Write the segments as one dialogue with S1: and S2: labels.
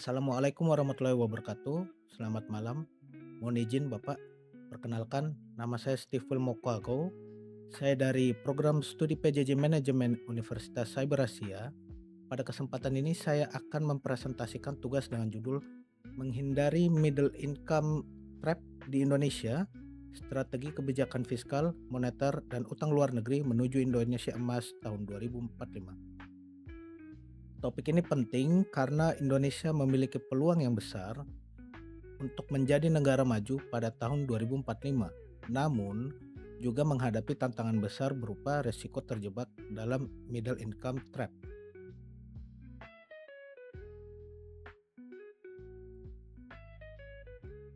S1: Assalamualaikum warahmatullahi wabarakatuh. Selamat malam. Mohon izin Bapak, perkenalkan nama saya Steve Mokoago. Saya dari program studi PJJ Manajemen Universitas Cyber Asia. Pada kesempatan ini saya akan mempresentasikan tugas dengan judul Menghindari Middle Income Trap di Indonesia, Strategi Kebijakan Fiskal, Moneter, dan Utang Luar Negeri menuju Indonesia Emas tahun 2045. Topik ini penting karena Indonesia memiliki peluang yang besar untuk menjadi negara maju pada tahun 2045, namun juga menghadapi tantangan besar berupa resiko terjebak dalam middle income trap.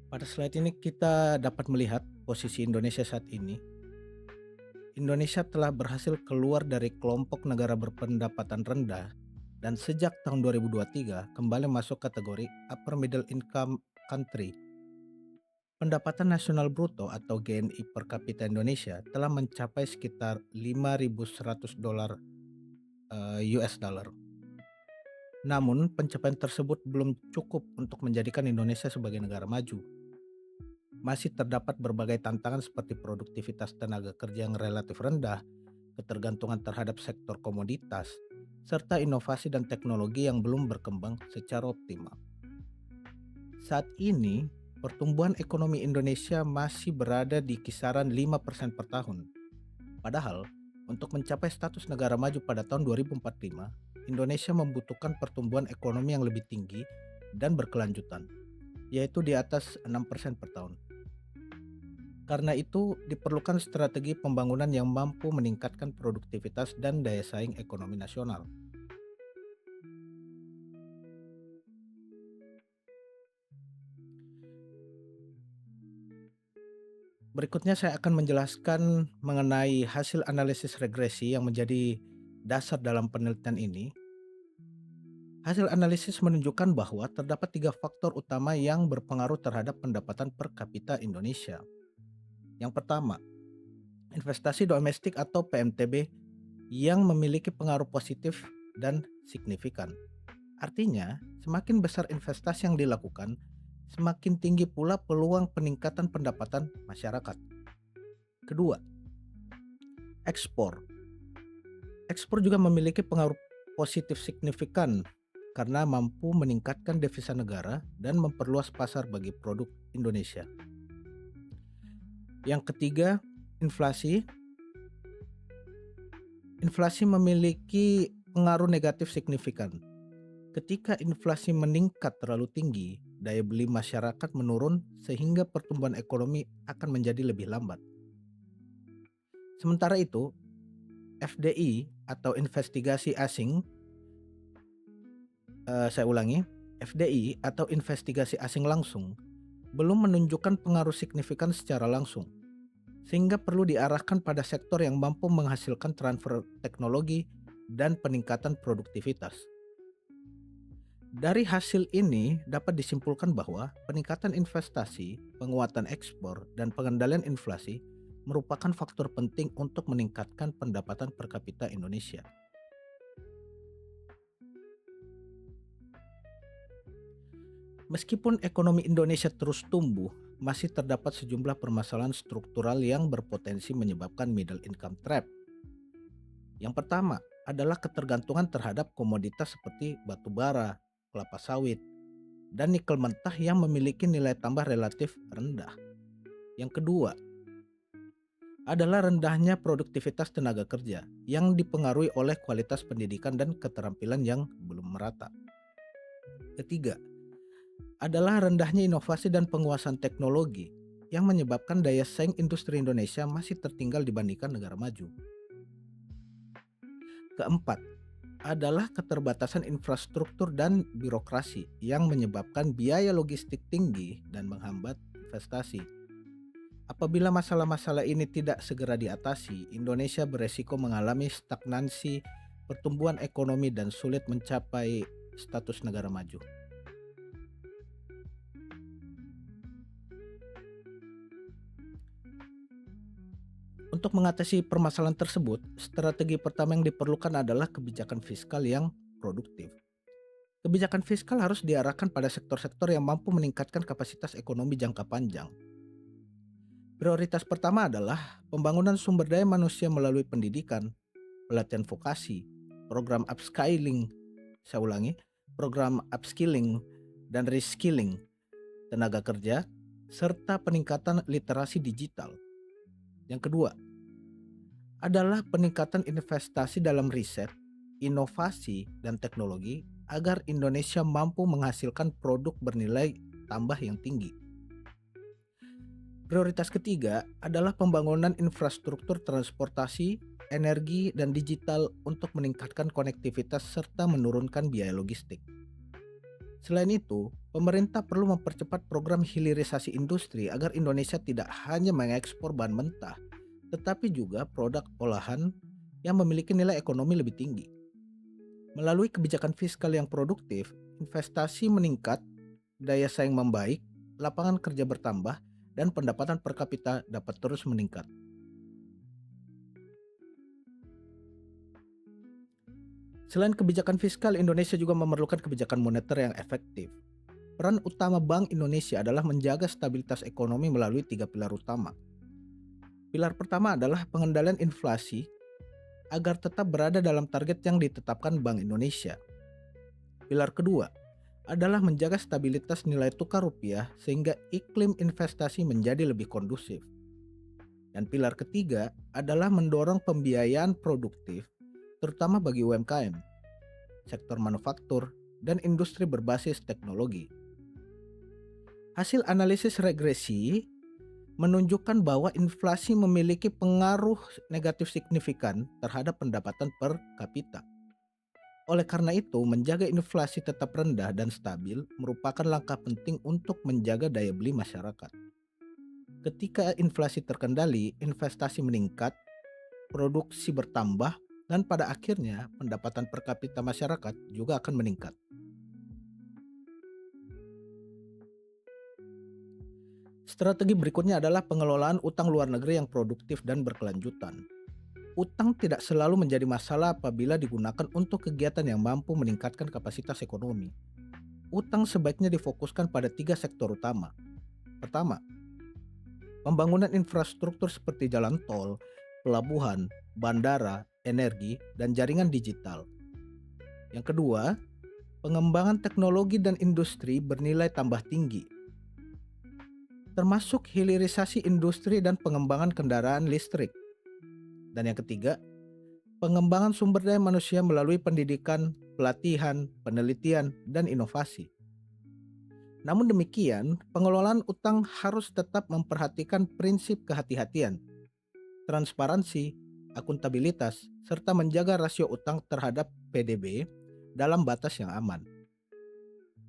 S1: Pada slide ini kita dapat melihat posisi Indonesia saat ini. Indonesia telah berhasil keluar dari kelompok negara berpendapatan rendah dan sejak tahun 2023 kembali masuk kategori upper middle income country. Pendapatan nasional bruto atau GNI per kapita Indonesia telah mencapai sekitar 5.100 dolar US dollar. Namun, pencapaian tersebut belum cukup untuk menjadikan Indonesia sebagai negara maju. Masih terdapat berbagai tantangan seperti produktivitas tenaga kerja yang relatif rendah, ketergantungan terhadap sektor komoditas, serta inovasi dan teknologi yang belum berkembang secara optimal. Saat ini, pertumbuhan ekonomi Indonesia masih berada di kisaran 5% per tahun. Padahal, untuk mencapai status negara maju pada tahun 2045, Indonesia membutuhkan pertumbuhan ekonomi yang lebih tinggi dan berkelanjutan, yaitu di atas 6% per tahun. Karena itu, diperlukan strategi pembangunan yang mampu meningkatkan produktivitas dan daya saing ekonomi nasional. Berikutnya saya akan menjelaskan mengenai hasil analisis regresi yang menjadi dasar dalam penelitian ini. Hasil analisis menunjukkan bahwa terdapat 3 faktor utama yang berpengaruh terhadap pendapatan per kapita Indonesia. Yang pertama, investasi domestik atau PMTB yang memiliki pengaruh positif dan signifikan. Artinya, semakin besar investasi yang dilakukan, semakin tinggi pula peluang peningkatan pendapatan masyarakat. Kedua, ekspor. Ekspor juga memiliki pengaruh positif signifikan karena mampu meningkatkan devisa negara dan memperluas pasar bagi produk Indonesia. Yang ketiga, inflasi. Inflasi memiliki pengaruh negatif signifikan. Ketika inflasi meningkat terlalu tinggi, daya beli masyarakat menurun sehingga pertumbuhan ekonomi akan menjadi lebih lambat. Sementara itu, FDI atau investigasi asing, FDI atau investigasi asing langsung belum menunjukkan pengaruh signifikan secara langsung, sehingga perlu diarahkan pada sektor yang mampu menghasilkan transfer teknologi dan peningkatan produktivitas. Dari hasil ini dapat disimpulkan bahwa peningkatan investasi, penguatan ekspor, dan pengendalian inflasi merupakan faktor penting untuk meningkatkan pendapatan per kapita Indonesia. Meskipun ekonomi Indonesia terus tumbuh, masih terdapat sejumlah permasalahan struktural yang berpotensi menyebabkan middle income trap. Yang pertama adalah ketergantungan terhadap komoditas seperti batu bara, kelapa sawit, dan nikel mentah yang memiliki nilai tambah relatif rendah. Yang kedua adalah rendahnya produktivitas tenaga kerja yang dipengaruhi oleh kualitas pendidikan dan keterampilan yang belum merata. Ketiga adalah rendahnya inovasi dan penguasaan teknologi yang menyebabkan daya saing industri Indonesia masih tertinggal dibandingkan negara maju. Keempat adalah keterbatasan infrastruktur dan birokrasi yang menyebabkan biaya logistik tinggi dan menghambat investasi. Apabila masalah-masalah ini tidak segera diatasi, Indonesia beresiko mengalami stagnansi pertumbuhan ekonomi dan sulit mencapai status negara maju. Untuk mengatasi permasalahan tersebut, strategi pertama yang diperlukan adalah kebijakan fiskal yang produktif. Kebijakan fiskal harus diarahkan pada sektor-sektor yang mampu meningkatkan kapasitas ekonomi jangka panjang. Prioritas pertama adalah pembangunan sumber daya manusia melalui pendidikan, pelatihan vokasi, program upskilling, saya ulangi, program upskilling dan reskilling tenaga kerja, serta peningkatan literasi digital. Yang kedua adalah peningkatan investasi dalam riset, inovasi, dan teknologi agar Indonesia mampu menghasilkan produk bernilai tambah yang tinggi. Prioritas ketiga adalah pembangunan infrastruktur transportasi, energi, dan digital untuk meningkatkan konektivitas serta menurunkan biaya logistik. Selain itu, pemerintah perlu mempercepat program hilirisasi industri agar Indonesia tidak hanya mengekspor bahan mentah, tetapi juga produk olahan yang memiliki nilai ekonomi lebih tinggi. Melalui kebijakan fiskal yang produktif, investasi meningkat, daya saing membaik, lapangan kerja bertambah, dan pendapatan per kapita dapat terus meningkat. Selain kebijakan fiskal, Indonesia juga memerlukan kebijakan moneter yang efektif. Peran utama Bank Indonesia adalah menjaga stabilitas ekonomi melalui tiga pilar utama. Pilar pertama adalah pengendalian inflasi agar tetap berada dalam target yang ditetapkan Bank Indonesia. Pilar kedua adalah menjaga stabilitas nilai tukar rupiah sehingga iklim investasi menjadi lebih kondusif. Dan pilar ketiga adalah mendorong pembiayaan produktif, terutama bagi UMKM, sektor manufaktur, dan industri berbasis teknologi. Hasil analisis regresi menunjukkan bahwa inflasi memiliki pengaruh negatif signifikan terhadap pendapatan per kapita. Oleh karena itu, menjaga inflasi tetap rendah dan stabil merupakan langkah penting untuk menjaga daya beli masyarakat. Ketika inflasi terkendali, investasi meningkat, produksi bertambah, dan pada akhirnya pendapatan per kapita masyarakat juga akan meningkat. Strategi berikutnya adalah pengelolaan utang luar negeri yang produktif dan berkelanjutan. Utang tidak selalu menjadi masalah apabila digunakan untuk kegiatan yang mampu meningkatkan kapasitas ekonomi. Utang sebaiknya difokuskan pada tiga sektor utama. Pertama, pembangunan infrastruktur seperti jalan tol, pelabuhan, bandara, energi, dan jaringan digital. Yang kedua, pengembangan teknologi dan industri bernilai tambah tinggi, termasuk hilirisasi industri dan pengembangan kendaraan listrik. Dan yang ketiga, pengembangan sumber daya manusia melalui pendidikan, pelatihan, penelitian, dan inovasi. Namun demikian, pengelolaan utang harus tetap memperhatikan prinsip kehati-hatian, transparansi, akuntabilitas, serta menjaga rasio utang terhadap PDB dalam batas yang aman.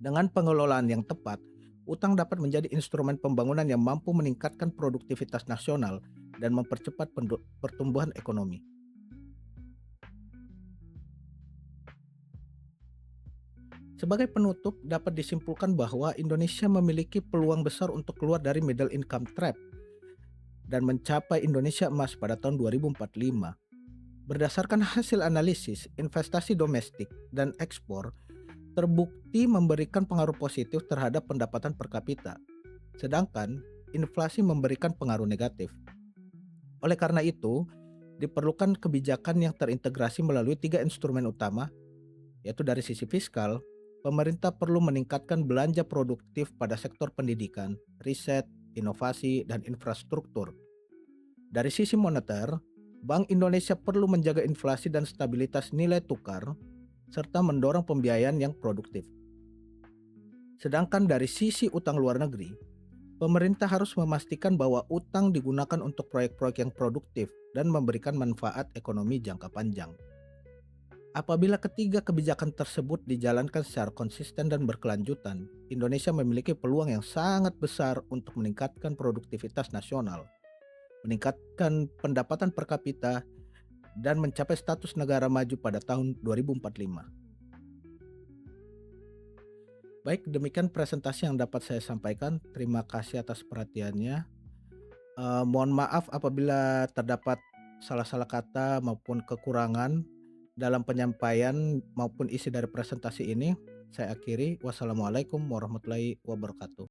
S1: Dengan pengelolaan yang tepat, utang dapat menjadi instrumen pembangunan yang mampu meningkatkan produktivitas nasional dan mempercepat pertumbuhan ekonomi. Sebagai penutup, dapat disimpulkan bahwa Indonesia memiliki peluang besar untuk keluar dari middle income trap dan mencapai Indonesia emas pada tahun 2045. Berdasarkan hasil analisis, investasi domestik dan ekspor terbukti memberikan pengaruh positif terhadap pendapatan per kapita, sedangkan inflasi memberikan pengaruh negatif. Oleh karena itu, diperlukan kebijakan yang terintegrasi melalui tiga instrumen utama, yaitu dari sisi fiskal, pemerintah perlu meningkatkan belanja produktif pada sektor pendidikan, riset, inovasi, dan infrastruktur. Dari sisi moneter, Bank Indonesia perlu menjaga inflasi dan stabilitas nilai tukar, serta mendorong pembiayaan yang produktif. Sedangkan dari sisi utang luar negeri, pemerintah harus memastikan bahwa utang digunakan untuk proyek-proyek yang produktif dan memberikan manfaat ekonomi jangka panjang. Apabila ketiga kebijakan tersebut dijalankan secara konsisten dan berkelanjutan, Indonesia memiliki peluang yang sangat besar untuk meningkatkan produktivitas nasional, meningkatkan pendapatan per kapita, dan mencapai status negara maju pada tahun 2045. Baik, demikian presentasi yang dapat saya sampaikan. Terima kasih atas perhatiannya. Mohon maaf apabila terdapat salah-salah kata maupun kekurangan dalam penyampaian maupun isi dari presentasi ini. Saya akhiri, wassalamualaikum warahmatullahi wabarakatuh.